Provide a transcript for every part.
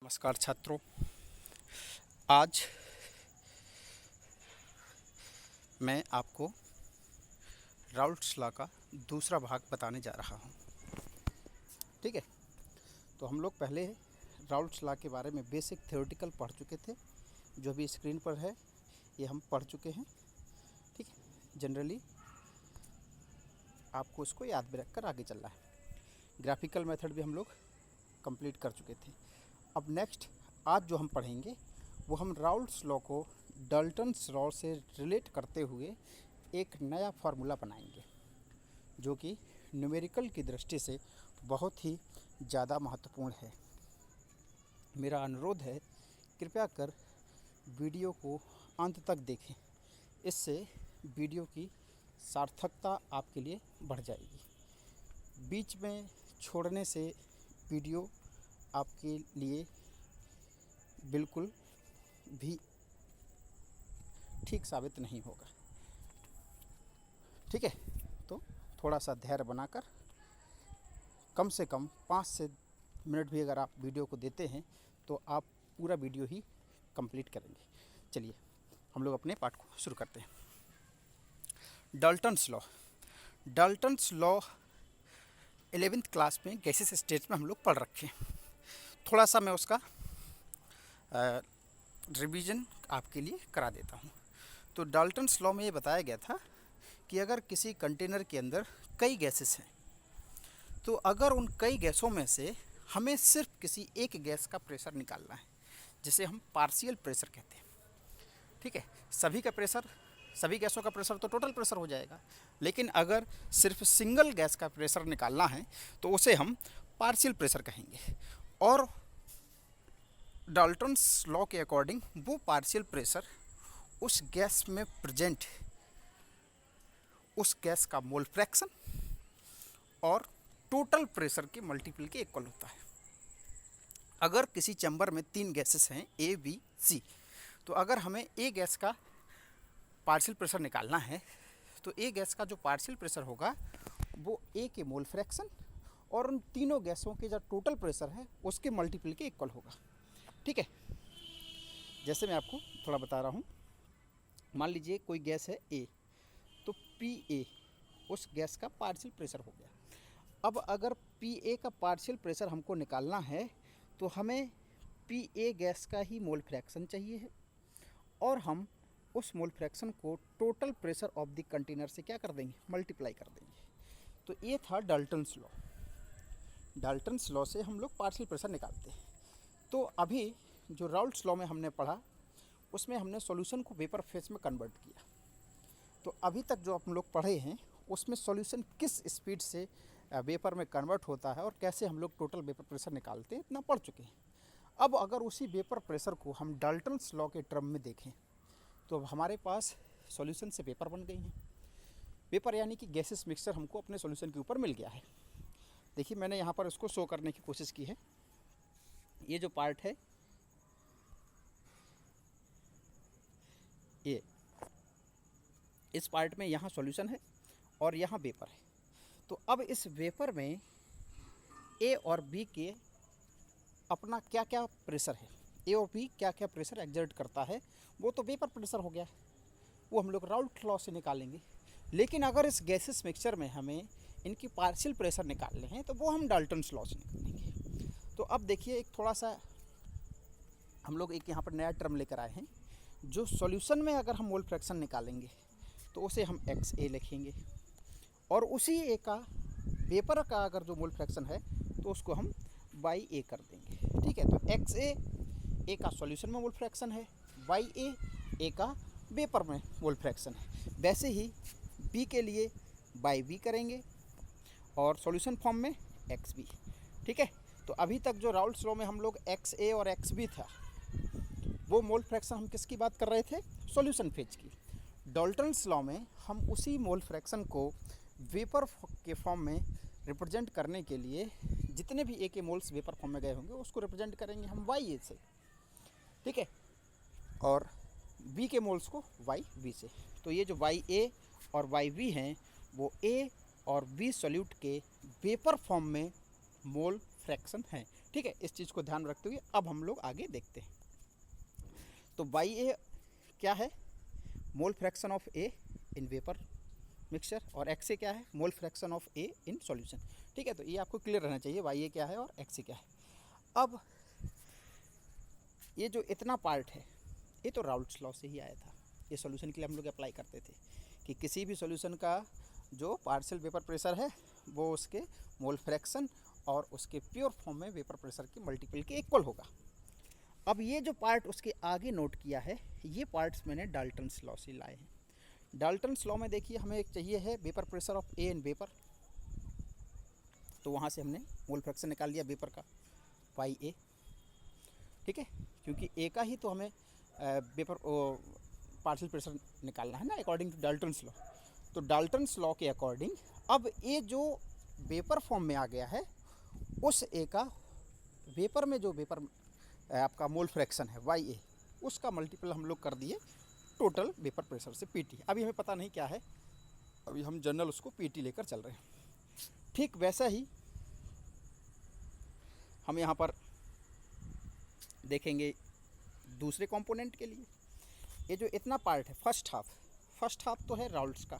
नमस्कार छात्रों। आज मैं आपको राउल्ट्स लॉ का दूसरा भाग बताने जा रहा हूँ। ठीक है, तो हम लोग पहले राउल्ट्स लॉ के बारे में बेसिक थ्योरेटिकल पढ़ चुके थे। जो भी स्क्रीन पर है ये हम पढ़ चुके हैं। ठीक है, जनरली आपको उसको याद भी रखकर आगे चलना है। ग्राफिकल मेथड भी हम लोग कंप्लीट कर चुके थे। अब नेक्स्ट आज जो हम पढ़ेंगे वो हम राउल्ट्स लॉ को डाल्टन्स लॉ से रिलेट करते हुए एक नया फार्मूला बनाएंगे जो कि न्यूमेरिकल की दृष्टि से बहुत ही ज़्यादा महत्वपूर्ण है। मेरा अनुरोध है, कृपया कर वीडियो को अंत तक देखें। इससे वीडियो की सार्थकता आपके लिए बढ़ जाएगी। बीच में छोड़ने से वीडियो आपके लिए बिल्कुल भी ठीक साबित नहीं होगा। ठीक है, तो थोड़ा सा धैर्य बनाकर कम से कम 5 से मिनट भी अगर आप वीडियो को देते हैं तो आप पूरा वीडियो ही कंप्लीट करेंगे। चलिए हम लोग अपने पाठ को शुरू करते हैं। Dalton's law. Dalton's law 11th class में गैसेस स्टेज में हम लोग पढ़ रखे हैं। थोड़ा सा मैं उसका रिवीजन आपके लिए करा देता हूँ। तो डाल्टन्स लॉ में ये बताया गया था कि अगर किसी कंटेनर के अंदर कई गैसेस हैं तो अगर उन कई गैसों में से हमें सिर्फ किसी एक गैस का प्रेशर निकालना है, जिसे हम पार्शियल प्रेशर कहते हैं। ठीक है, सभी का प्रेशर, सभी गैसों का प्रेशर तो टोटल प्रेशर हो जाएगा, लेकिन अगर सिर्फ सिंगल गैस का प्रेशर निकालना है तो उसे हम पार्शियल प्रेशर कहेंगे। और डाल्टन्स लॉ के अकॉर्डिंग वो पार्शियल प्रेशर उस गैस में प्रेजेंट उस गैस का मोल फ्रैक्शन और टोटल प्रेशर के मल्टीपल के इक्वल होता है। अगर किसी चैम्बर में 3 गैसेस हैं ए, बी, सी, तो अगर हमें ए गैस का पार्शियल प्रेशर निकालना है तो ए गैस का जो पार्शियल प्रेशर होगा वो ए के मोल फ्रैक्शन और उन तीनों गैसों के जो टोटल प्रेशर है उसके मल्टीपल के इक्वल होगा। ठीक है, जैसे मैं आपको थोड़ा बता रहा हूँ। मान लीजिए कोई गैस है ए, तो पी ए उस गैस का पार्शियल प्रेशर हो गया। अब अगर पी ए का पार्शियल प्रेशर हमको निकालना है तो हमें पी ए गैस का ही मोल फ्रैक्शन चाहिए है और हम उस मोल फ्रैक्शन को total pressure of the container से क्या कर देंगे, मल्टीप्लाई कर देंगे। तो ये था डाल्टन्स लॉ। डाल्टन्स लॉ से हम लोग पार्शियल प्रेशर निकालते हैं। तो अभी जो राउल्ट्स लॉ में हमने पढ़ा उसमें हमने सॉल्यूशन को वेपर फेज में कन्वर्ट किया। तो अभी तक जो हम लोग पढ़े हैं उसमें सॉल्यूशन किस स्पीड से वेपर में कन्वर्ट होता है और कैसे हम लोग टोटल वेपर प्रेशर निकालते हैं इतना पढ़ चुके हैं। अब अगर उसी वेपर प्रेशर को हम डाल्टन्स लॉ के टर्म में देखें तो अब हमारे पास सॉल्यूशन से वेपर बन गई हैं। वेपर यानी कि गैसेस मिक्सचर हमको अपने सॉल्यूशन के ऊपर मिल गया है। देखिए मैंने यहाँ पर इसको शो करने की कोशिश की है। ये जो पार्ट है ये, इस पार्ट में यहाँ सॉल्यूशन है और यहाँ वेपर है। तो अब इस वेपर में ए और बी के अपना क्या क्या प्रेशर है, ए और बी क्या क्या प्रेशर एक्सर्ट करता है, वो तो वेपर प्रेशर हो गया, वो हम लोग राउल्ट लॉ से निकालेंगे। लेकिन अगर इस गैसेस मिक्सचर में हमें इनकी पार्शियल प्रेशर निकालने हैं तो वो हम डाल्टन्स लॉ से निकालेंगे। तो अब देखिए एक थोड़ा सा हम लोग एक यहाँ पर नया टर्म लेकर आए हैं। जो सॉल्यूशन में अगर हम मोल फ्रैक्शन निकालेंगे तो उसे हम एक्स ए लिखेंगे और उसी ए का वेपर का अगर जो मोल फ्रैक्शन है तो उसको हम वाई ए कर देंगे। ठीक है, तो एक्स ए का सॉल्यूशन में मोल फ्रैक्शन है, वाई ए का वेपर में मोल फ्रैक्शन है। वैसे ही बी के लिए बाई बी करेंगे और सॉल्यूशन फॉर्म में एक्स बी। ठीक है, तो अभी तक जो राउल्ट्स लॉ में हम लोग एक्स ए और एक्स बी था वो मोल फ्रैक्शन हम किसकी बात कर रहे थे, सॉल्यूशन फेज की। डाल्टन्स लॉ में हम उसी मोल फ्रैक्शन को वेपर के फॉर्म में रिप्रेजेंट करने के लिए जितने भी ए के मोल्स वेपर फॉर्म में गए होंगे उसको रिप्रेजेंट करेंगे हम वाई ए से। ठीक है, और बी के मोल्स को वाई बी से। तो ये जो वाई ए और वाई बी हैं वो ए और बी सॉल्यूट के वेपर फॉर्म में मोल फ्रैक्शन हैं। ठीक है, इस चीज़ को ध्यान रखते हुए अब हम लोग आगे देखते हैं। तो बाई ए क्या है, mole fraction of A in vapour mixture, और एक्स ए क्या है, mole fraction of A in solution. ठीक है, तो ये आपको क्लियर रहना चाहिए वाई ए क्या है और एक्स ए क्या है। अब ये जो इतना पार्ट है ये तो राउल्ट्स लॉ से ही आया था। ये सॉल्यूशन के लिए हम लोग अप्लाई करते थे कि किसी भी सॉल्यूशन का जो पार्शियल वेपर प्रेशर है वो उसके मोल फ्रैक्शन और उसके प्योर फॉर्म में वेपर प्रेशर के मल्टीपल के इक्वल होगा। अब ये जो पार्ट उसके आगे नोट किया है, ये पार्ट्स मैंने डाल्टन्स लॉ से लाए हैं। डाल्टन्स लॉ में देखिए हमें एक चाहिए है vapour pressure of A in vapour, तो वहाँ से हमने मोल फ्रैक्शन निकाल लिया वेपर का पाई ए। ठीक है, क्योंकि ए का ही तो हमें वेपर पार्शियल प्रेशर निकालना है ना अकॉर्डिंग टू डाल्टन्स लॉ। तो डाल्टन्स लॉ के अकॉर्डिंग अब ए जो वेपर फॉर्म में आ गया है उस ए का वेपर में जो वेपर आपका मोल फ्रैक्शन है वाई ए, उसका मल्टीपल हम लोग कर दिए टोटल वेपर प्रेशर से पीटी। अभी हमें पता नहीं क्या है, अभी हम जनरल उसको पीटी लेकर चल रहे हैं। ठीक वैसा ही हम यहाँ पर देखेंगे दूसरे कंपोनेंट के लिए। ये जो इतना पार्ट है फर्स्ट हाफ तो है राउल्ट्स का,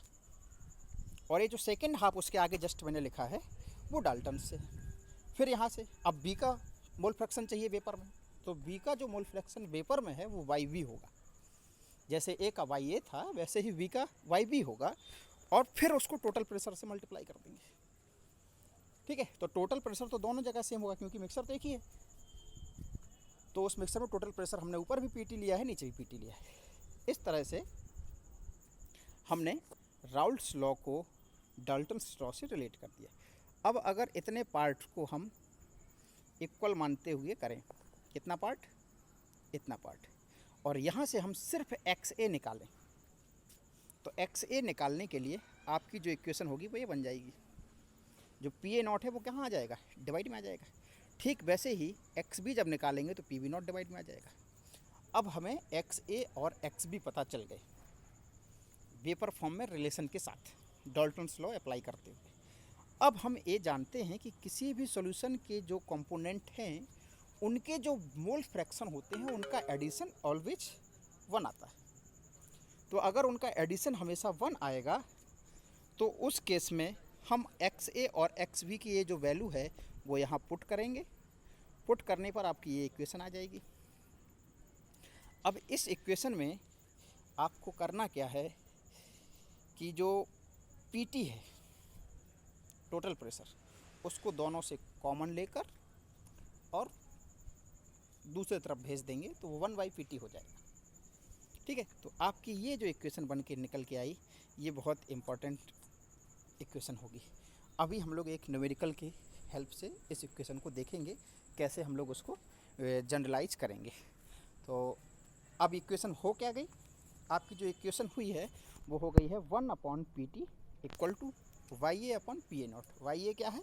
और ये जो सेकंड हाफ उसके आगे जस्ट मैंने लिखा है वो डाल्टन से। फिर यहाँ से अब बी का मोल फ्रैक्शन चाहिए वेपर में, तो बी का जो मोल फ्रैक्शन वेपर में है वो वाई वी होगा। जैसे ए का वाई ए था वैसे ही वी का वाई बी होगा, और फिर उसको टोटल प्रेशर से मल्टीप्लाई कर देंगे। ठीक है, तो टोटल प्रेशर तो दोनों जगह सेम होगा क्योंकि मिक्सर तो एक ही है। तो उस मिक्सर में टोटल प्रेशर हमने ऊपर भी पीटी लिया है, नीचे भी पीटी लिया है। इस तरह से हमने राउल्ट्स लॉ को डाल्टन्स लॉ से रिलेट कर दिया। अब अगर इतने पार्ट को हम इक्वल मानते हुए करें, कितना पार्ट, इतना पार्ट, और यहाँ से हम सिर्फ एक्स ए निकालें, तो एक्स ए निकालने के लिए आपकी जो इक्वेशन होगी वो ये बन जाएगी। जो पी ए नॉट है वो कहाँ आ जाएगा, डिवाइड में आ जाएगा। ठीक वैसे ही एक्स बी जब निकालेंगे तो पी बी नॉट डिवाइड में आ जाएगा। अब हमें एक्स ए और एक्स बी पता चल गए वेपर फॉर्म में रिलेशन के साथ डाल्टन्स लॉ अप्लाई करते हुए। अब हम ये जानते हैं कि किसी भी सॉल्यूशन के जो कंपोनेंट हैं उनके जो मोल फ्रैक्शन होते हैं उनका एडिशन ऑलवेज 1 आता है। तो अगर उनका एडिशन हमेशा 1 आएगा तो उस केस में हम एक्स ए और एक्स बी की ये जो वैल्यू है वो यहाँ पुट करेंगे। पुट करने पर आपकी ये इक्वेशन आ जाएगी। अब इस इक्वेशन में आपको करना क्या है कि जो पीटी है टोटल प्रेशर उसको दोनों से कॉमन लेकर और दूसरी तरफ भेज देंगे तो वो 1/PT हो जाएगा। ठीक है, तो आपकी ये जो इक्वेशन बन के निकल के आई ये बहुत इम्पॉर्टेंट इक्वेशन होगी। अभी हम लोग एक न्यूमेरिकल की हेल्प से इस इक्वेशन को देखेंगे कैसे हम लोग उसको जनरलाइज करेंगे। तो अब इक्वेशन हो क्या गई, आपकी जो इक्वेशन हुई है वो हो गई है 1/PT equal to Y A upon P A not. Y A क्या है,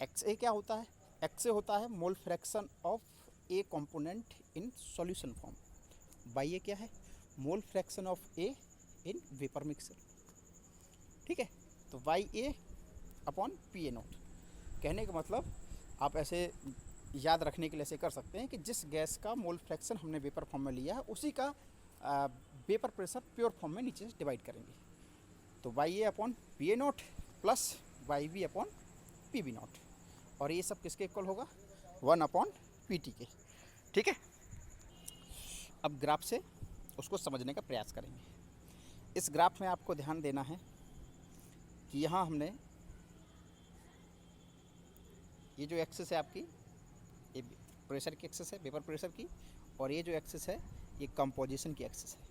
एक्स ए क्या होता है, एक्स ए होता है mole fraction of A component in solution form. Y A क्या है, mole fraction of A in vapour mixer. ठीक है, तो Y A upon P A not कहने का मतलब आप ऐसे याद रखने के लिए ऐसे कर सकते हैं कि जिस गैस का मोल फ्रैक्शन हमने वेपर फॉर्म में लिया है उसी का वेपर प्रेशर प्योर फॉर्म में नीचे से डिवाइड करेंगे। तो Y A upon P A naught plus Y B upon P B naught, और ये सब किसके इक्वल होगा, 1/PT के। ठीक है, अब ग्राफ से उसको समझने का प्रयास करेंगे। इस ग्राफ में आपको ध्यान देना है कि यहाँ हमने ये जो एक्सिस है आपकी ये प्रेशर की एक्सिस है, वेपर प्रेशर की, और ये जो एक्सिस है ये कंपोजिशन की एक्सिस है।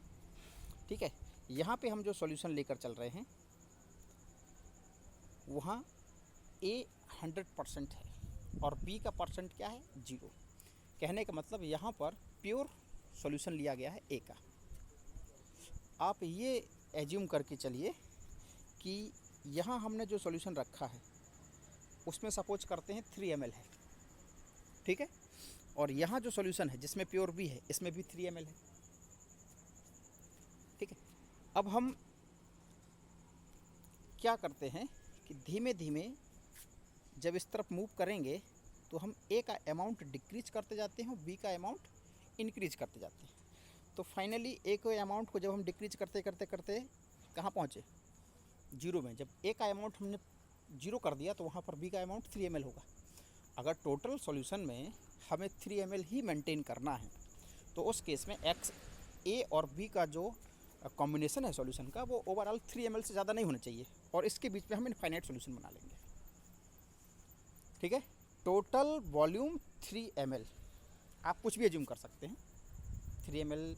ठीक है, यहाँ पे हम जो सॉल्यूशन लेकर चल रहे हैं वहाँ ए 100% है और बी का परसेंट क्या है, 0। कहने का मतलब यहाँ पर प्योर सॉल्यूशन लिया गया है ए का। आप ये एज्यूम करके चलिए कि यहाँ हमने जो सॉल्यूशन रखा है उसमें सपोज करते हैं 3 ml है। ठीक है, और यहाँ जो सॉल्यूशन है जिसमें प्योर बी है इसमें भी 3 ml है। ठीक है, अब हम क्या करते हैं कि धीमे धीमे जब इस तरफ मूव करेंगे तो हम ए का अमाउंट डिक्रीज करते जाते हैं और बी का अमाउंट इंक्रीज करते जाते हैं। तो फाइनली ए के अमाउंट को जब हम डिक्रीज करते करते करते कहाँ पहुँचे, 0 में। जब ए का अमाउंट हमने 0 कर दिया तो वहाँ पर बी का अमाउंट 3 ml होगा। अगर टोटल सॉल्यूशन में हमें 3 ml ही मेंटेन करना है तो उस केस में एक्स ए और बी का जो कॉम्बिनेशन है सॉल्यूशन का वो ओवरऑल 3 ml से ज़्यादा नहीं होना चाहिए, और इसके बीच में हम इनफाइनाइट सॉल्यूशन बना लेंगे। ठीक है, टोटल वॉल्यूम 3 ml, आप कुछ भी एज्यूम कर सकते हैं, 3 ml,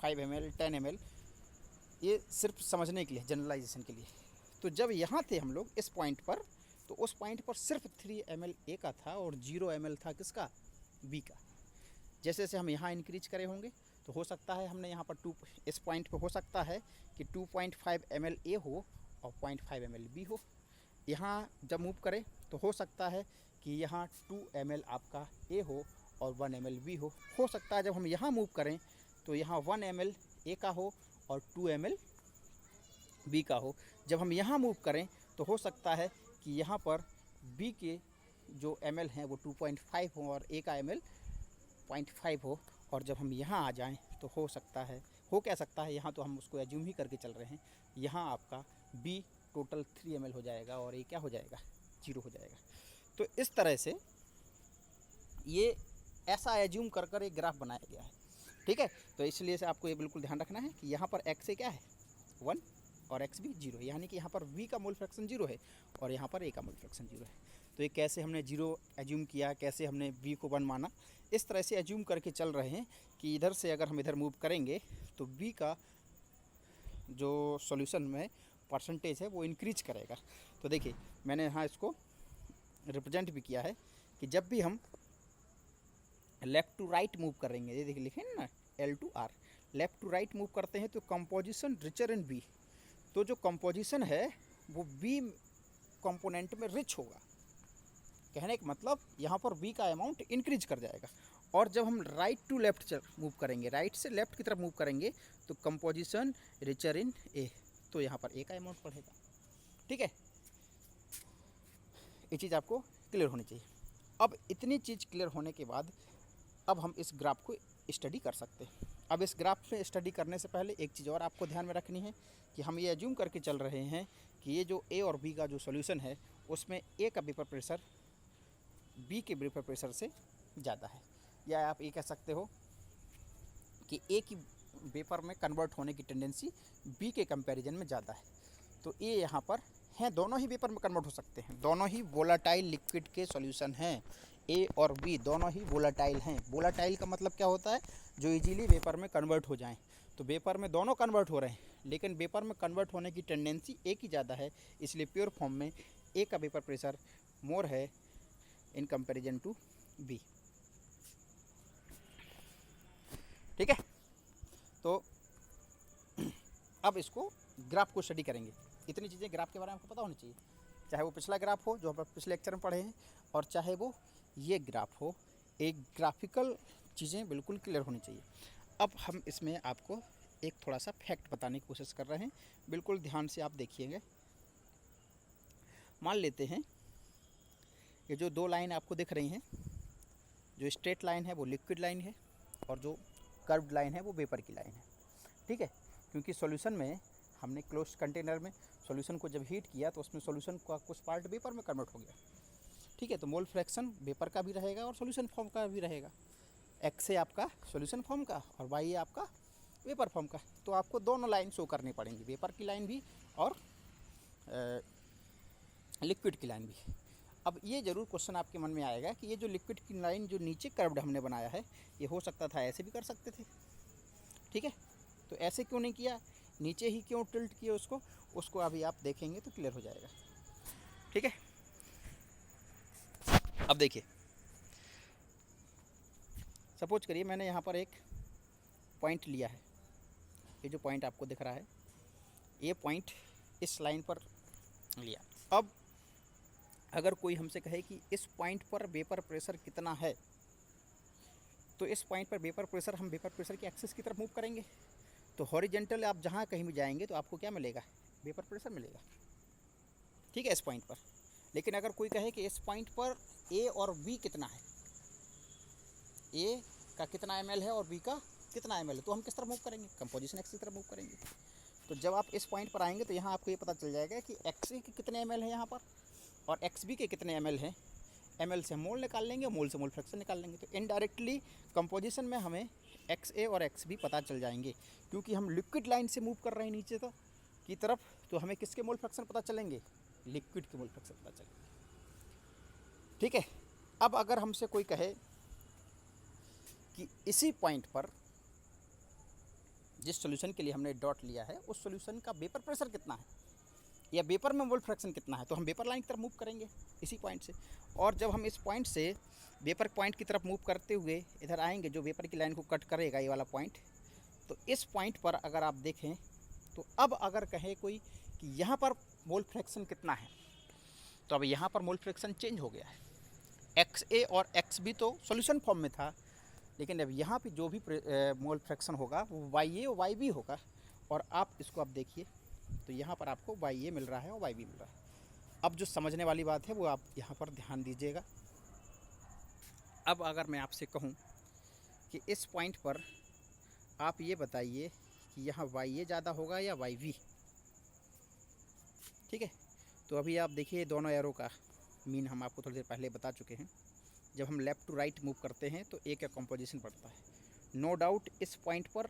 5 ml, 10 ml, ये सिर्फ समझने के लिए, जनरलाइजेशन के लिए। तो जब यहाँ थे हम लोग इस पॉइंट पर, तो उस पॉइंट पर सिर्फ 3 ml ए का था और 0 ml था किसका, बी का। जैसे जैसे हम यहाँ इंक्रीज करे होंगे तो हो सकता है हमने यहाँ पर इस पॉइंट पर हो सकता है कि 2.5 ml ए हो और 0.5 ml बी हो। यहाँ जब मूव करें तो हो सकता है कि यहाँ 2 ml आपका ए हो और 1 ml बी हो सकता है जब हम यहाँ मूव करें तो यहाँ 1 ml ए का हो और 2 ml बी का हो। जब हम यहाँ मूव करें तो हो सकता है कि यहाँ पर बी के जो ml हैं वो 2.5 हो और ए का ml 0.5 हो। और जब हम यहाँ आ जाएं तो हो सकता है, हो क्या सकता है, यहाँ तो हम उसको एज्यूम ही करके चल रहे हैं, यहाँ आपका बी टोटल 3 ml हो जाएगा और ए क्या हो जाएगा, 0 हो जाएगा। तो इस तरह से ये ऐसा एज्यूम कर कर एक ग्राफ बनाया गया है। ठीक है, तो इसलिए से आपको ये बिल्कुल ध्यान रखना है कि यहाँ पर एक्स ए क्या है 1 और एक्स बी 0 है, यानी कि यहाँ पर वी का मोल फ्रैक्शन 0 है और यहाँ पर ए का मोल फ्रैक्शन 0 है। तो ये कैसे हमने 0 एज्यूम किया, कैसे हमने वी को 1 माना, इस तरह से एज्यूम करके चल रहे हैं कि इधर से अगर हम इधर मूव करेंगे तो बी का जो सॉल्यूशन में परसेंटेज है वो इंक्रीज करेगा। तो देखिए मैंने यहाँ इसको रिप्रेजेंट भी किया है कि जब भी हम लेफ़्ट टू राइट मूव करेंगे, ये देखिए लिखे ना L to R, left to right move करते हैं तो कंपोजिशन रिचर इन बी, तो जो कंपोजिशन है वो बी कंपोनेंट में रिच होगा। कहने का मतलब यहाँ पर बी का अमाउंट इंक्रीज कर जाएगा। और जब हम राइट टू लेफ़्ट मूव करेंगे, राइट से लेफ़्ट की तरफ मूव करेंगे तो कंपोजिशन रिचर इन ए, तो यहाँ पर ए का अमाउंट बढ़ेगा। ठीक है, ये चीज़ आपको क्लियर होनी चाहिए। अब इतनी चीज़ क्लियर होने के बाद अब हम इस ग्राफ को स्टडी कर सकते हैं। अब इस ग्राफ में स्टडी करने से पहले एक चीज़ और आपको ध्यान में रखनी है कि हम ये एज्यूम करके चल रहे हैं कि ये जो ए और बी का जो सॉल्यूशन है उसमें ए का वेपर प्रेशर बी के वेपर प्रेशर से ज़्यादा है, या आप ये कह सकते हो कि ए की वेपर में कन्वर्ट होने की टेंडेंसी बी के कंपैरिजन में ज़्यादा है। तो ए यहाँ पर हैं, दोनों ही वेपर में कन्वर्ट हो सकते हैं, दोनों ही वोलाटाइल लिक्विड के सॉल्यूशन हैं, ए और बी दोनों ही वोलाटाइल हैं। वोलाटाइल का मतलब क्या होता है, जो इजीली वेपर में कन्वर्ट हो जाएं। तो वेपर में दोनों कन्वर्ट हो रहे हैं, लेकिन वेपर में कन्वर्ट होने की टेंडेंसी ए की ज़्यादा है, इसलिए प्योर फॉर्म में ए का वेपर प्रेशर मोर है इन कंपैरिजन टू बी। ठीक है, तो अब इसको ग्राफ को स्टडी करेंगे। इतनी चीज़ें ग्राफ के बारे में आपको पता होनी चाहिए, चाहे वो पिछला ग्राफ हो जो हम पिछले लेक्चर में पढ़े हैं, और चाहे वो ये ग्राफ हो, एक ग्राफिकल चीज़ें बिल्कुल क्लियर होनी चाहिए। अब हम इसमें आपको एक थोड़ा सा फैक्ट बताने की कोशिश कर रहे हैं, बिल्कुल ध्यान से आप देखिएगा। मान लेते हैं ये जो दो लाइन आपको दिख रही हैं, जो स्ट्रेट लाइन है वो लिक्विड लाइन है और जो कर्व्ड लाइन है वो वेपर की लाइन है। ठीक है, क्योंकि सॉल्यूशन में हमने क्लोज कंटेनर में सॉल्यूशन को जब हीट किया तो उसमें सॉल्यूशन का कुछ पार्ट वेपर में कन्वर्ट हो गया। ठीक है, तो मोल फ्रैक्शन वेपर का भी रहेगा और सॉल्यूशन फॉर्म का भी रहेगा। एक्स है आपका सॉल्यूशन फॉर्म का और वाई है आपका वेपर फॉर्म का। तो आपको दोनों लाइन शो करनी पड़ेंगी, वेपर की लाइन भी और लिक्विड की लाइन भी। अब ये ज़रूर क्वेश्चन आपके मन में आएगा कि ये जो लिक्विड की लाइन जो नीचे कर्व्ड हमने बनाया है, ये हो सकता था ऐसे भी कर सकते थे। ठीक है, तो ऐसे क्यों नहीं किया, नीचे ही क्यों टिल्ट किया उसको अभी आप देखेंगे तो क्लियर हो जाएगा। ठीक है, अब देखिए, सपोज करिए मैंने यहाँ पर एक पॉइंट लिया है, ये जो पॉइंट आपको दिख रहा है ये पॉइंट इस लाइन पर लिया। अब अगर कोई हमसे कहे कि इस पॉइंट पर वेपर प्रेशर कितना है, तो इस पॉइंट पर वेपर प्रेशर हम वेपर प्रेशर की एक्सिस की तरफ मूव करेंगे तो हॉरिजेंटल आप जहाँ कहीं भी जाएंगे तो आपको क्या मिलेगा, वेपर प्रेशर मिलेगा। ठीक है, इस पॉइंट पर। लेकिन अगर कोई कहे कि इस पॉइंट पर ए और बी कितना है, ए का कितना ml है और बी का कितना ml है, तो हम किस तरफ मूव करेंगे, कंपोजिशन एक्स की तरफ मूव करेंगे। तो जब आप इस पॉइंट पर आएंगे तो यहाँ आपको ये पता चल जाएगा कि एक्स के कितने ml है यहाँ पर और एक्स बी के कितने ml हैं। ml से मोल निकाल लेंगे, मोल से मोल फ्रैक्शन निकाल लेंगे, तो इनडायरेक्टली कंपोजिशन में हमें एक्स ए और एक्स बी पता चल जाएंगे। क्योंकि हम लिक्विड लाइन से मूव कर रहे हैं नीचे की तरफ, तो हमें किसके मोल फ्रैक्शन पता चलेंगे, लिक्विड के मोल फ्रैक्शन पता चलेंगे। ठीक है, अब अगर हमसे कोई कहे कि इसी पॉइंट पर जिस सॉल्यूशन के लिए हमने डॉट लिया है उस सॉल्यूशन का वेपर प्रेशर कितना है या वेपर में मोल फ्रैक्शन कितना है, तो हम वेपर लाइन की तरफ मूव करेंगे इसी पॉइंट से। और जब हम इस पॉइंट से वेपर पॉइंट की तरफ मूव करते हुए इधर आएंगे, जो वेपर की लाइन को कट करेगा ये वाला पॉइंट, तो इस पॉइंट पर अगर आप देखें तो अब अगर कहे कोई कि यहाँ पर मोल फ्रैक्शन कितना है, तो अब यहाँ पर मोल फ्रैक्शन चेंज हो गया है। एक्स ए और एक्स बी तो सॉल्यूशन फॉर्म में था, लेकिन अब यहाँ पे जो भी मोल फ्रैक्शन होगा वो वाई ए और वाई बी होगा। और आप इसको आप देखिए तो यहाँ पर आपको वाई ए मिल रहा है और वाई बी मिल रहा है। अब जो समझने वाली बात है वो आप यहाँ पर ध्यान दीजिएगा। अब अगर मैं आपसे कहूँ कि इस पॉइंट पर आप ये बताइए कि यहाँ वाई ए ज़्यादा होगा या वाई बी। ठीक है, तो अभी आप देखिए दोनों एरो का मीन हम आपको थोड़ी देर पहले बता चुके हैं। जब हम लेफ़्ट टू राइट मूव करते हैं तो ए का कंपोजिशन बढ़ता है। नो डाउट इस पॉइंट पर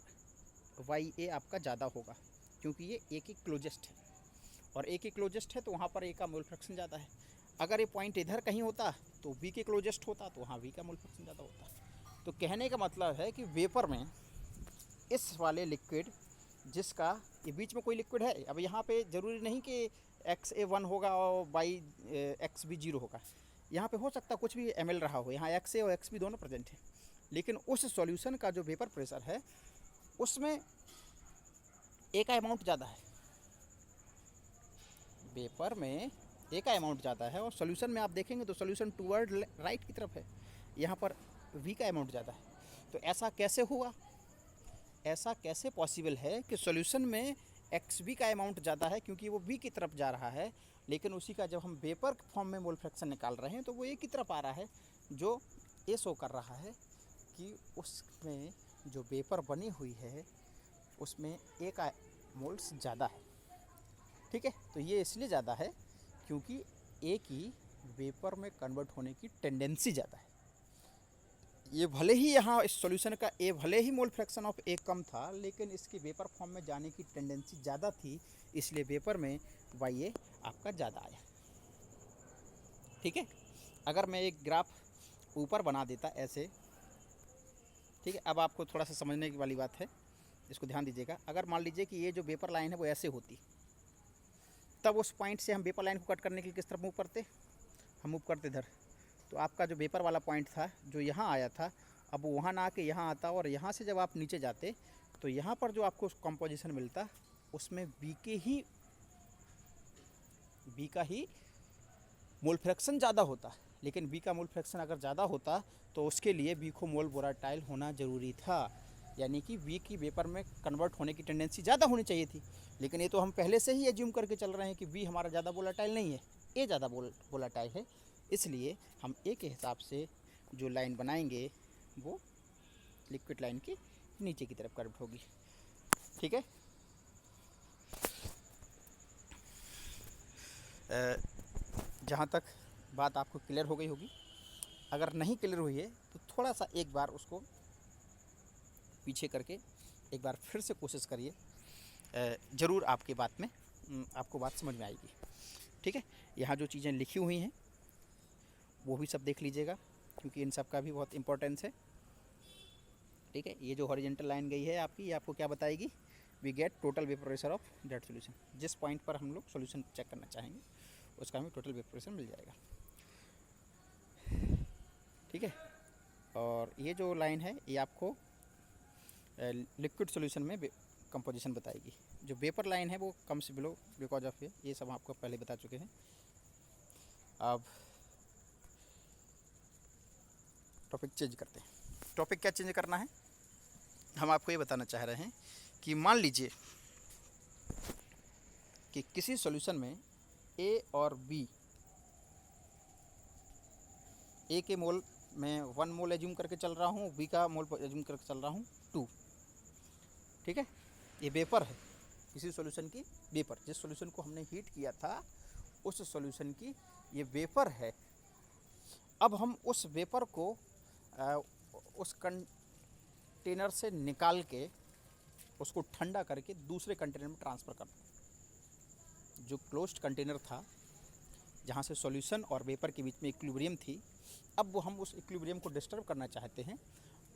वाई ए आपका ज़्यादा होगा क्योंकि ये ए के क्लोजेस्ट है, और ए के क्लोजेस्ट है तो वहाँ पर ए का मोल फ्रैक्शन ज़्यादा है। अगर ये पॉइंट इधर कहीं होता तो वी के क्लोजेस्ट होता तो वहाँ वी का मोल फ्रैक्शन ज़्यादा होता। तो कहने का मतलब है कि वेपर में इस वाले लिक्विड जिसका ये बीच में कोई लिक्विड है, अब यहाँ पे ज़रूरी नहीं कि एक्स ए 1 होगा और वाई एक्स बी 0 होगा, यहाँ पे हो सकता कुछ भी ml रहा हो, यहाँ एक्स ए और एक्स बी दोनों प्रेजेंट है, लेकिन उस सॉल्यूशन का जो वेपर प्रेशर है उसमें ए का अमाउंट ज़्यादा है, वेपर में ए का अमाउंट ज़्यादा है, और सॉल्यूशन में आप देखेंगे तो सॉल्यूशन टूवर्ड राइट की तरफ है, यहाँ पर वी का अमाउंट ज़्यादा है। तो ऐसा कैसे हुआ, ऐसा कैसे पॉसिबल है कि सॉल्यूशन में एक्स बी का अमाउंट ज़्यादा है क्योंकि वो बी की तरफ जा रहा है, लेकिन उसी का जब हम वेपर फॉर्म में मोल फ्रैक्शन निकाल रहे हैं तो वो ए की तरफ आ रहा है, जो ए शो कर रहा है कि उसमें जो वेपर बनी हुई है उसमें ए का मोल्स ज़्यादा है। ठीक है, तो ये इसलिए ज़्यादा है क्योंकि ए की वेपर में कन्वर्ट होने की टेंडेंसी ज़्यादा है। ये भले ही यहाँ इस सॉल्यूशन का ए भले ही मोल फ्रैक्शन ऑफ ए कम था, लेकिन इसकी वेपर फॉर्म में जाने की टेंडेंसी ज़्यादा थी, इसलिए वेपर में वाई ए आपका ज़्यादा आया। ठीक है, अगर मैं एक ग्राफ ऊपर बना देता ऐसे, ठीक है, अब आपको थोड़ा सा समझने की वाली बात है, इसको ध्यान दीजिएगा। अगर मान लीजिए कि ये जो वेपर लाइन है वो ऐसे होती, तब उस पॉइंट से हम वेपर लाइन को कट करने के लिए किस तरफ मूव करते, हम मूव करते इधर। तो आपका जो वेपर वाला पॉइंट था जो यहाँ आया था, अब वो वहाँ ना आके यहाँ आता, और यहाँ से जब आप नीचे जाते तो यहाँ पर जो आपको कंपोजिशन मिलता उसमें बी का ही मोल फ्रैक्शन ज़्यादा होता। लेकिन बी का मोल फ्रैक्शन अगर ज़्यादा होता तो उसके लिए बी को मोल वोलेटाइल होना ज़रूरी था, यानी कि बी की वेपर में कन्वर्ट होने की टेंडेंसी ज़्यादा होनी चाहिए थी। लेकिन ये तो हम पहले से ही एज्यूम करके चल रहे हैं कि बी हमारा ज़्यादा वोलेटाइल नहीं है, ए ज़्यादा वोलेटाइल है, इसलिए हम ए के हिसाब से जो लाइन बनाएंगे वो लिक्विड लाइन की नीचे की तरफ कर्व होगी। ठीक है, जहाँ तक बात आपको क्लियर हो गई होगी। अगर नहीं क्लियर हुई है तो थोड़ा सा एक बार उसको पीछे करके एक बार फिर से कोशिश करिए, ज़रूर आपकी बात में आपको बात समझ में आएगी। ठीक है, यहाँ जो चीज़ें लिखी हुई हैं वो भी सब देख लीजिएगा क्योंकि इन सब का भी बहुत इम्पोर्टेंस है। ठीक है, ये जो हॉरिजेंटल लाइन गई है आपकी, ये आपको क्या बताएगी, we get total vapour pressure of that solution. जिस पॉइंट पर हम लोग सॉल्यूशन चेक करना चाहेंगे उसका हमें टोटल वेपर प्रेशर मिल जाएगा। ठीक है, और ये जो लाइन है ये आपको लिक्विड सॉल्यूशन में कंपोजिशन बताएगी। जो वेपर लाइन है वो कम्स बिलो बिकॉज ऑफ ये सब आपको पहले बता चुके हैं। अब टॉपिक चेंज करते हैं। टॉपिक क्या चेंज करना है, हम आपको ये बताना चाह रहे हैं कि मान लीजिए कि किसी सॉल्यूशन में ए और बी ए के मोल मैं 1 मोल एज्यूम करके चल रहा हूँ, बी का मोल एज्यूम करके चल रहा हूँ 2। ठीक है, ये वेपर है, इसी सॉल्यूशन की वेपर, जिस सॉल्यूशन को हमने हीट किया था उस सॉल्यूशन की ये वेपर है। अब हम उस वेपर को उस कंटेनर से निकाल के उसको ठंडा करके दूसरे कंटेनर में ट्रांसफ़र कर दें। जो क्लोज्ड कंटेनर था जहाँ से सॉल्यूशन और वेपर के बीच में इक्विलिब्रियम थी, अब वो हम उस इक्विलिब्रियम को डिस्टर्ब करना चाहते हैं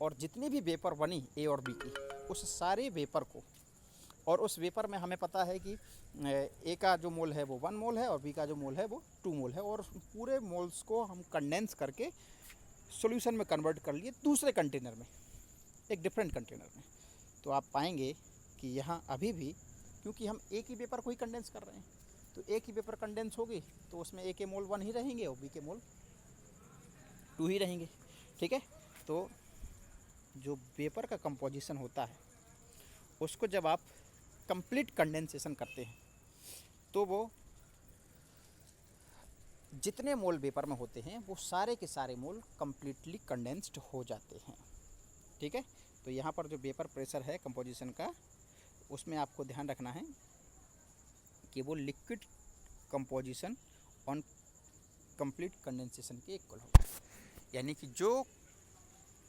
और जितनी भी वेपर बनी ए और बी की, उस सारे वेपर को, और उस वेपर में हमें पता है कि ए का जो मोल है वो 1 मोल है और बी का जो मोल है वो 2 मोल है, और पूरे मोल्स को हम कंडेंस करके सॉल्यूशन में कन्वर्ट कर लिए दूसरे कंटेनर में, एक डिफरेंट कंटेनर में। तो आप पाएंगे कि यहाँ अभी भी, क्योंकि हम एक ही वेपर को ही कंडेंस कर रहे हैं, तो एक ही वेपर कंडेंस होगी तो उसमें ए के मोल 1 ही रहेंगे और बी के मोल 2 ही रहेंगे। ठीक है, तो जो वेपर का कंपोजिशन होता है उसको जब आप कंप्लीट कंडेंसेशन करते हैं तो वो जितने मोल वेपर में होते हैं वो सारे के सारे मोल कंप्लीटली कंडेंस्ड हो जाते हैं। ठीक है, तो यहाँ पर जो वेपर प्रेशर है कंपोजिशन का, उसमें आपको ध्यान रखना है कि वो liquid composition on complete condensation के इक्वल होगा। यानी कि जो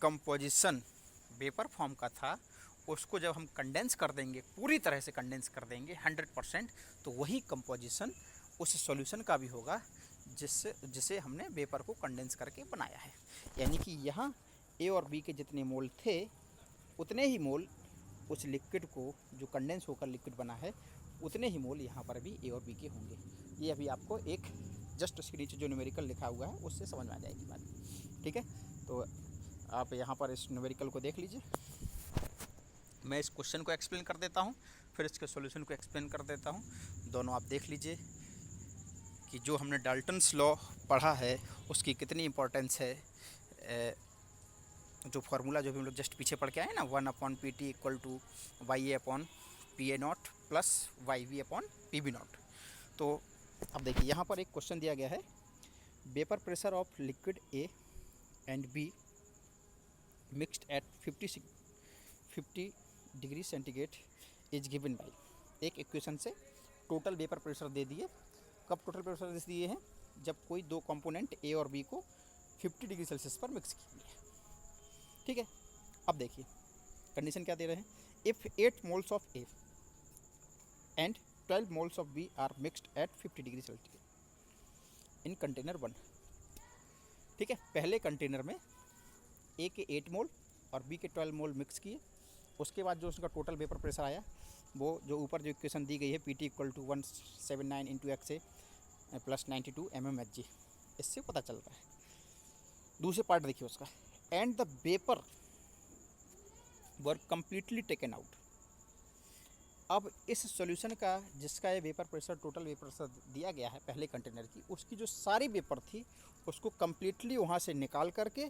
कंपोजिशन वेपर फॉर्म का था उसको जब हम कंडेंस कर देंगे, पूरी तरह से कंडेंस कर देंगे 100%, तो वही कंपोजिशन उस सॉल्यूशन का भी होगा जिसे हमने वेपर को कंडेंस करके बनाया है। यानी कि यहाँ ए और बी के जितने मोल थे उतने ही मोल उस लिक्विड को, जो कंडेंस होकर लिक्विड बना है, उतने ही मोल यहाँ पर भी ए और बी के होंगे। ये अभी आपको एक जस्ट उसके नीचे जो न्यूमेरिकल लिखा हुआ है उससे समझ में आ जाएगी बात। ठीक है, तो आप यहाँ पर इस न्यूमेरिकल को देख लीजिए। मैं इस क्वेश्चन को एक्सप्लेन कर देता हूँ, फिर इसके सॉल्यूशन को एक्सप्लेन कर देता हूँ। दोनों आप देख लीजिए कि जो हमने डाल्टन्स लॉ पढ़ा है उसकी कितनी इम्पोर्टेंस है। जो फार्मूला जो भी हम लोग जस्ट पीछे पढ़ के आए ना, 1/PT equal to YA/PA0 plus YV/PB0। तो अब देखिए यहाँ पर एक क्वेश्चन दिया गया है, vapour pressure of liquid A and B mixed at 50 degree centigrade is given by. एक इक्वेशन से टोटल वेपर प्रेशर दे दिए। कब टोटल प्रेशर दे दिए हैं? जब कोई दो कंपोनेंट ए और बी को 50 डिग्री सेल्सियस पर मिक्स किए। ठीक है, अब देखिए कंडीशन क्या दे रहे हैं, if 8 moles of A and 12 moles of B are mixed at 50 degree Celsius in container 1। ठीक है, पहले कंटेनर में ए के 8 मोल और बी के 12 मोल मिक्स किए, उसके बाद जो उसका टोटल वेपर प्रेशर आया, वो जो ऊपर जो इक्वेशन दी गई है PT equal to 179 into XA plus 92 mmHg, इससे पता चल रहा है। दूसरे पार्ट देखिए उसका, and the vapour were completely taken out. अब इस सॉल्यूशन का जिसका ये vapour pressure, total vapour pressure दिया गया है पहले कंटेनर की, उसकी जो सारी वेपर थी उसको कम्प्लीटली वहाँ से निकाल करके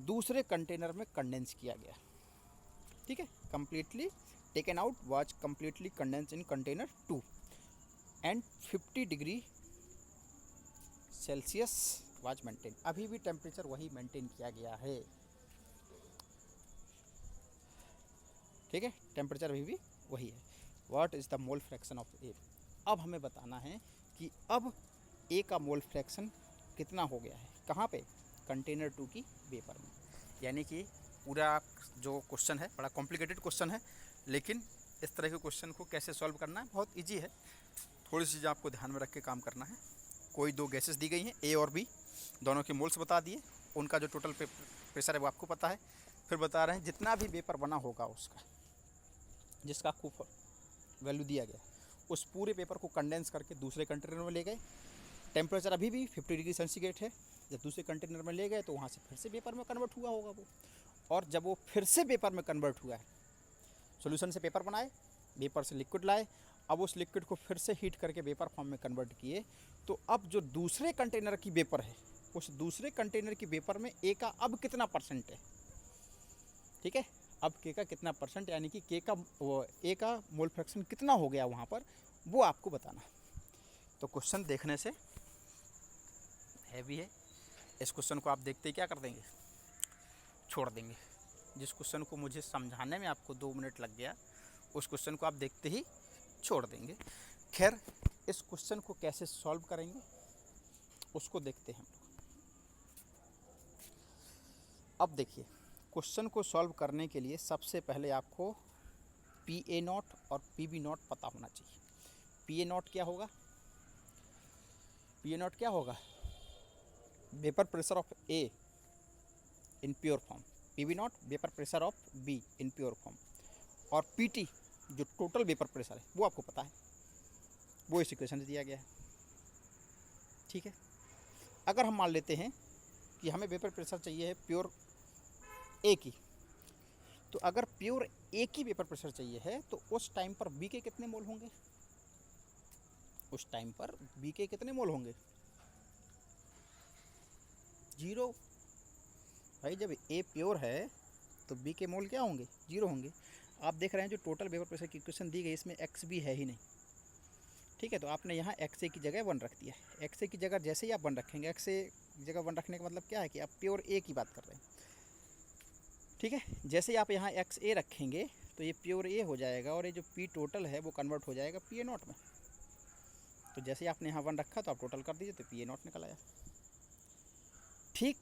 दूसरे कंटेनर में कंडेंस किया गया। ठीक है, completely taken out was completely condense in container 2 and 50 degree Celsius was maintain. अभी भी टेम्परेचर वही मेंटेन किया गया है। ठीक है, टेम्परेचर अभी भी वही है। What is the mole fraction of A. अब हमें बताना है कि अब ए का मोल फ्रैक्शन कितना हो गया है, कहाँ पे, कंटेनर 2 की वेपर में। यानी कि पूरा जो क्वेश्चन है बड़ा कॉम्प्लिकेटेड क्वेश्चन है, लेकिन इस तरह के क्वेश्चन को कैसे सॉल्व करना है बहुत इजी है। थोड़ी सी चीज़ें आपको ध्यान में रख के काम करना है। कोई दो गैसेस दी गई हैं ए और बी, दोनों के मोल्स बता दिए, उनका जो टोटल प्रेशर है वो आपको पता है। फिर बता रहे हैं जितना भी वेपर बना होगा उसका, जिसका आपको वैल्यू दिया गया, उस पूरे पेपर को कंडेंस करके दूसरे कंटेनर में ले गए। टेम्परेचर अभी भी 50 डिग्री सेंटीग्रेड है। जब दूसरे कंटेनर में ले गए तो वहाँ से फिर से पेपर में कन्वर्ट हुआ होगा वो, और जब वो फिर से पेपर में कन्वर्ट हुआ है, सॉल्यूशन से पेपर बनाए, वेपर से लिक्विड लाए, अब उस लिक्विड को फिर से हीट करके वेपर फॉर्म में कन्वर्ट किए, तो अब जो दूसरे कंटेनर की वेपर है, उस दूसरे कंटेनर की वेपर में ए का अब कितना परसेंट है। ठीक है, अब के का कितना परसेंट, यानी कि के का ए का मोल फ्रैक्शन कितना हो गया वहाँ पर, वो आपको बताना है। तो क्वेश्चन देखने से हैवी है, इस क्वेश्चन को आप देखते ही क्या कर देंगे, छोड़ देंगे। जिस क्वेश्चन को मुझे समझाने में आपको 2 मिनट लग गया, उस क्वेश्चन को आप देखते ही छोड़ देंगे। खैर, इस क्वेश्चन को कैसे सॉल्व करेंगे उसको देखते हैं हम लोग। अब देखिए, क्वेश्चन को सॉल्व करने के लिए सबसे पहले आपको पी ए नॉट और पी बी नॉट पता होना चाहिए। पी ए नॉट क्या होगा? पी ए नॉट क्या होगा? Vapour pressure of A in pure form, P B naught vapour pressure of B in pure form, और पी टी जो टोटल वेपर प्रेशर है वो आपको पता है, वो इस इक्वेशन से दिया गया है। ठीक है, अगर हम मान लेते हैं कि हमें वेपर प्रेशर चाहिए है प्योर ए की, तो अगर प्योर ए की वेपर प्रेशर चाहिए है तो उस टाइम पर बी के कितने मोल होंगे? उस टाइम पर बी के कितने मोल होंगे? 0। भाई जब ए प्योर है तो बी के मोल क्या होंगे? 0 होंगे। आप देख रहे हैं जो टोटल वेपर प्रेशर की इक्वेशन दी गई इसमें एक्स बी है ही नहीं। ठीक है, तो आपने यहाँ एक्स ए की जगह 1 रख दिया है। एक्स ए की जगह जैसे ही आप 1 रखेंगे, एक्स ए की जगह 1 रखने का मतलब क्या है कि आप प्योर ए की बात कर रहे हैं। ठीक है, जैसे ही आप यहाँ एक्स ए रखेंगे तो ये प्योर ए हो जाएगा और ये जो पी टोटल है वो कन्वर्ट हो जाएगा पी ए नॉट में। तो जैसे ही आपने यहाँ 1 रखा तो आप टोटल कर दीजिए तो पी ए नॉट निकल आया। ठीक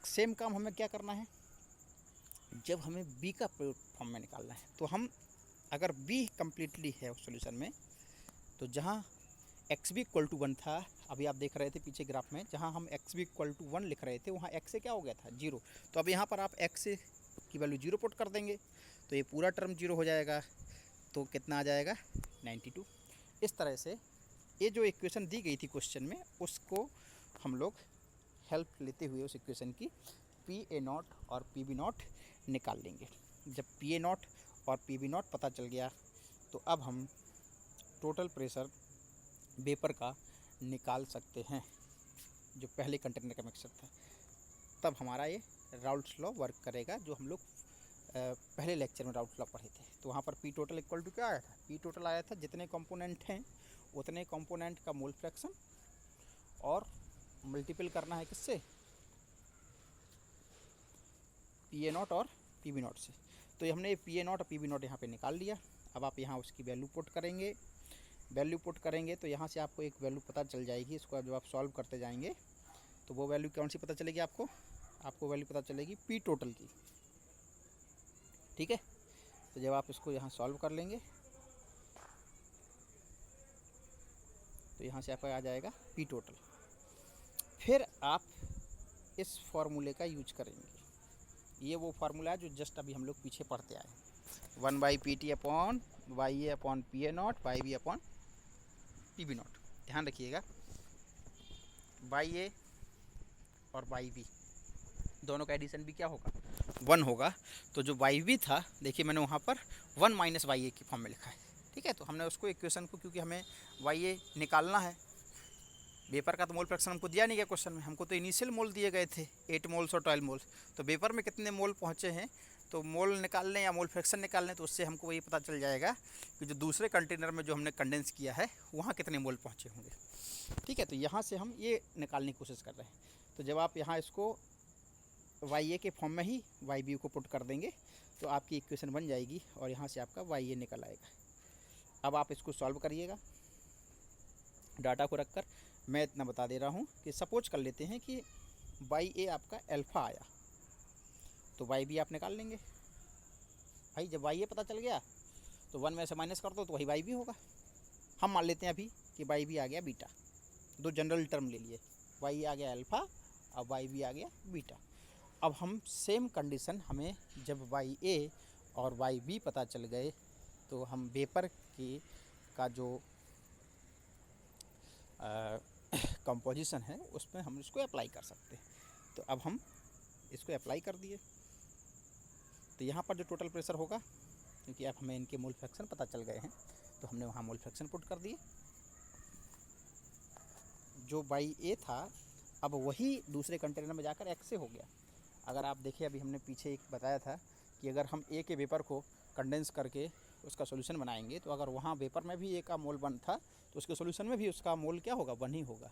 सेम काम हमें क्या करना है, जब हमें बी का फॉर्म में निकालना है तो हम अगर बी कम्प्लीटली है उस सोल्यूशन में, तो जहाँ एक्स बी इक्वल टू 1 था, अभी आप देख रहे थे पीछे ग्राफ में, जहाँ हम एक्स बी इक्वल टू 1 लिख रहे थे वहाँ एक्स ए क्या हो गया था? 0। तो अब यहाँ पर आप एक्स ए की वैल्यू 0 पुट कर देंगे तो ये पूरा टर्म 0 हो जाएगा। तो कितना आ जाएगा? 92। इस तरह से ये जो इक्वेशन दी गई थी क्वेश्चन में उसको हम लोग हेल्प लेते हुए उस इक्वेशन की पी ए नॉट और पी बी नॉट निकाल लेंगे। जब पी ए नॉट और पी बी नॉट पता चल गया तो अब हम टोटल प्रेशर वेपर का निकाल सकते हैं जो पहले कंटेनर का मिक्सचर था। तब हमारा ये राउल्ट्स लॉ वर्क करेगा जो हम लोग पहले लेक्चर में राउल्ट्स लॉ पढ़े थे। तो वहाँ पर पी टोटल इक्वल टू क्या आया था? पी टोटल आया था जितने कंपोनेंट हैं उतने कंपोनेंट का मोल फ्रैक्शन और मल्टीपल करना है किससे? पी ए नॉट और पी बी नॉट से। तो हमने पी ए नॉट और पी बी नॉट यहाँ पे निकाल लिया। अब आप यहाँ उसकी वैल्यू पुट करेंगे। वैल्यू पुट करेंगे तो यहाँ से आपको एक वैल्यू पता चल जाएगी। इसको जब आप सॉल्व करते जाएंगे तो वो वैल्यू कौन सी पता चलेगी आपको? आपको वैल्यू पता चलेगी पी टोटल की। ठीक है, तो जब आप इसको यहाँ सॉल्व कर लेंगे तो यहाँ से आपका आ जाएगा पी टोटल। फिर आप इस फॉर्मूले का यूज करेंगे। ये वो फार्मूला है जो जस्ट अभी हम लोग पीछे पढ़ते आए हैं, 1 by P T upon Y A upon P A naught by B upon P B naught. ध्यान रखिएगा, बाई ए और बाई बी दोनों का एडिशन भी क्या होगा? 1 होगा। तो जो वाई बी था, देखिए मैंने वहाँ पर 1 माइनस वाई ए की फॉर्म में लिखा है। ठीक है, तो हमने उसको इक्वेशन को, क्योंकि हमें वाई ए निकालना है, वेपर का तो मोल फ्रैक्शन हमको दिया नहीं गया क्वेश्चन में, हमको तो इनिशियल मोल दिए गए थे 8 मोल्स और 12 मोल्स। तो वेपर में कितने मोल पहुँचे हैं तो मोल निकालने या मोल फ्रैक्शन निकालने, तो उससे हमको वही पता चल जाएगा कि जो दूसरे कंटेनर में जो हमने कंडेंस किया है वहाँ कितने मोल पहुँचे होंगे। ठीक है, तो यहाँ से हम ये निकालने की कोशिश कर रहे हैं। तो जब आप यहाँ इसको वाई ए के फॉर्म में ही वाई बी को पुट कर देंगे तो आपकी इक्वेशन बन जाएगी और यहाँ से आपका वाई ए निकल आएगा। अब आप इसको सॉल्व करिएगा डाटा को रखकर। मैं इतना बता दे रहा हूँ कि सपोज कर लेते हैं कि वाई ए आपका अल्फ़ा आया तो वाई बी आप निकाल लेंगे। भाई जब वाई ए पता चल गया तो 1 में से माइनस कर दो तो वही वाई बी होगा। हम मान लेते हैं अभी कि वाई बी आ गया बीटा। दो जनरल टर्म ले लिए, वाई ए आ गया अल्फ़ा और वाई बी आ गया बीटा। अब हम सेम कंडीशन, हमें जब वाई ए और वाई बी पता चल गए तो हम वेपर की का जो कंपोजिशन है उसमें हम इसको अप्लाई कर सकते हैं। तो अब हम इसको अप्लाई कर दिए तो यहाँ पर जो टोटल प्रेशर होगा, क्योंकि अब हमें इनके मोल फ्रैक्शन पता चल गए हैं तो हमने वहाँ मोल फ्रैक्शन पुट कर दिए। जो वाई ए था अब वही दूसरे कंटेनर में जाकर एक्स ए हो गया। अगर आप देखिए अभी हमने पीछे एक बताया था कि अगर हम ए के वेपर को कंडेंस करके उसका सॉल्यूशन बनाएंगे तो अगर वहाँ वेपर में भी ए का मोल 1 था तो उसके सॉल्यूशन में भी उसका मोल क्या होगा? 1 ही होगा।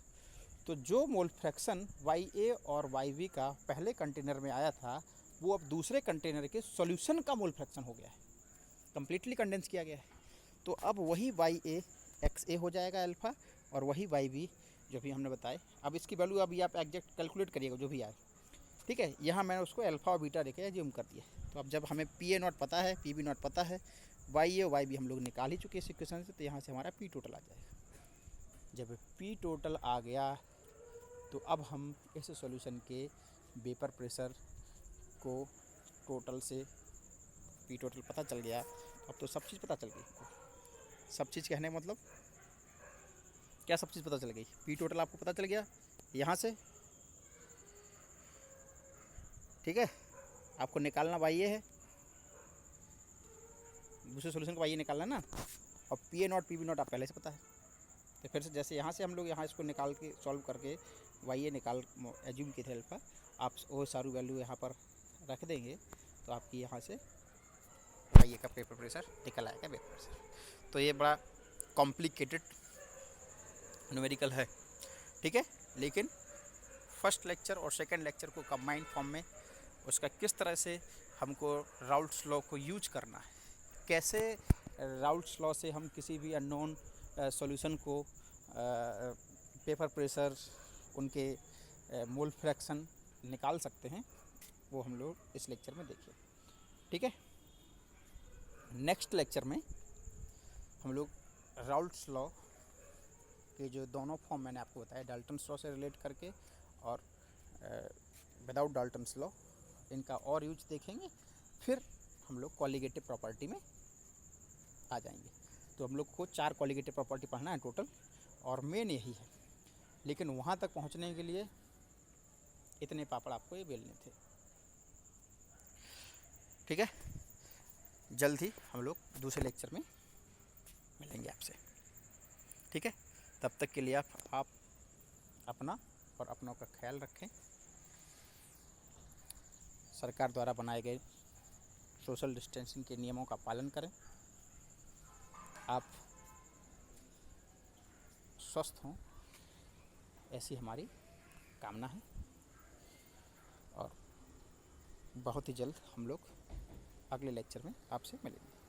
तो जो मोल फ्रैक्शन YA और YB का पहले कंटेनर में आया था वो अब दूसरे कंटेनर के सॉल्यूशन का मोल फ्रैक्शन हो गया है, कंप्लीटली कंडेंस किया गया है। तो अब वही YA XA हो जाएगा अल्फ़ा, और वही YB जो भी हमने बताए। अब इसकी वैल्यू अभी आप एग्जैक्ट कैलकुलेट करिएगा जो भी आए, ठीक है। यहाँ मैंने उसको अल्फ़ा और बीटा लेके एज्यूम कर दिया। तो अब जब हमें PA0 पता है, PB नॉट पता है, YA और YB हम लोग निकाल ही चुके हैं इस इक्वेशन से, तो यहाँ से हमारा P टोटल आ जाएगा। जब P टोटल आ गया तो अब हम इस सॉल्यूशन के वेपर प्रेशर को टोटल से P टोटल पता चल गया। अब तो सब चीज़ पता चल गई। सब चीज़ कहने का मतलब क्या, सब चीज़ पता चल गई। P टोटल आपको पता चल गया यहाँ से, ठीक है। आपको निकालना YA है, दूसरे सॉल्यूशन का YA निकालना ना, और PA0 PB0 आप पहले से पता है। तो फिर से जैसे यहाँ से हम लोग यहाँ इसको निकाल के सॉल्व करके YA निकाल एज्यूम किए थे अल्फ़ा, आप वो सारी वैल्यू यहाँ पर रख देंगे तो आपकी यहाँ से YA का वेपर प्रेशर निकल आएगा, वेपर प्रेशर। तो ये बड़ा कॉम्प्लिकेटेड न्यूमेरिकल है, ठीक है। लेकिन फर्स्ट लेक्चर और सेकंड लेक्चर को कंबाइंड फॉर्म में उसका किस तरह से हमको राउल्ट्स लॉ को यूज करना है, कैसे राउल्ट्स लॉ से हम किसी भी अननोन सॉल्यूशन को वेपर प्रेशर, उनके मोल फ्रैक्शन निकाल सकते हैं, वो हम लोग इस लेक्चर में देखें, ठीक है। नेक्स्ट लेक्चर में हम लोग राउल्ट्स लॉ के जो दोनों फॉर्म मैंने आपको बताया, डाल्टन्स लॉ से रिलेट करके और विदाउट डाल्टन्स लॉ, इनका और यूज देखेंगे। फिर हम लोग कॉलिगेटिव प्रॉपर्टी में आ जाएंगे। तो हम लोग को 4 कॉलिगेटिव प्रॉपर्टी पढ़ना है टोटल, और मेन यही है। लेकिन वहाँ तक पहुँचने के लिए इतने पापड़ आपको ये बेलने थे, ठीक है। जल्द ही हम लोग दूसरे लेक्चर में मिलेंगे आपसे, ठीक है। तब तक के लिए आप अपना और अपनों का ख्याल रखें। सरकार द्वारा बनाए गए सोशल डिस्टेंसिंग के नियमों का पालन करें। आप स्वस्थ हों, ऐसी हमारी कामना है। और बहुत ही जल्द हम लोग अगले लेक्चर में आपसे मिलेंगे।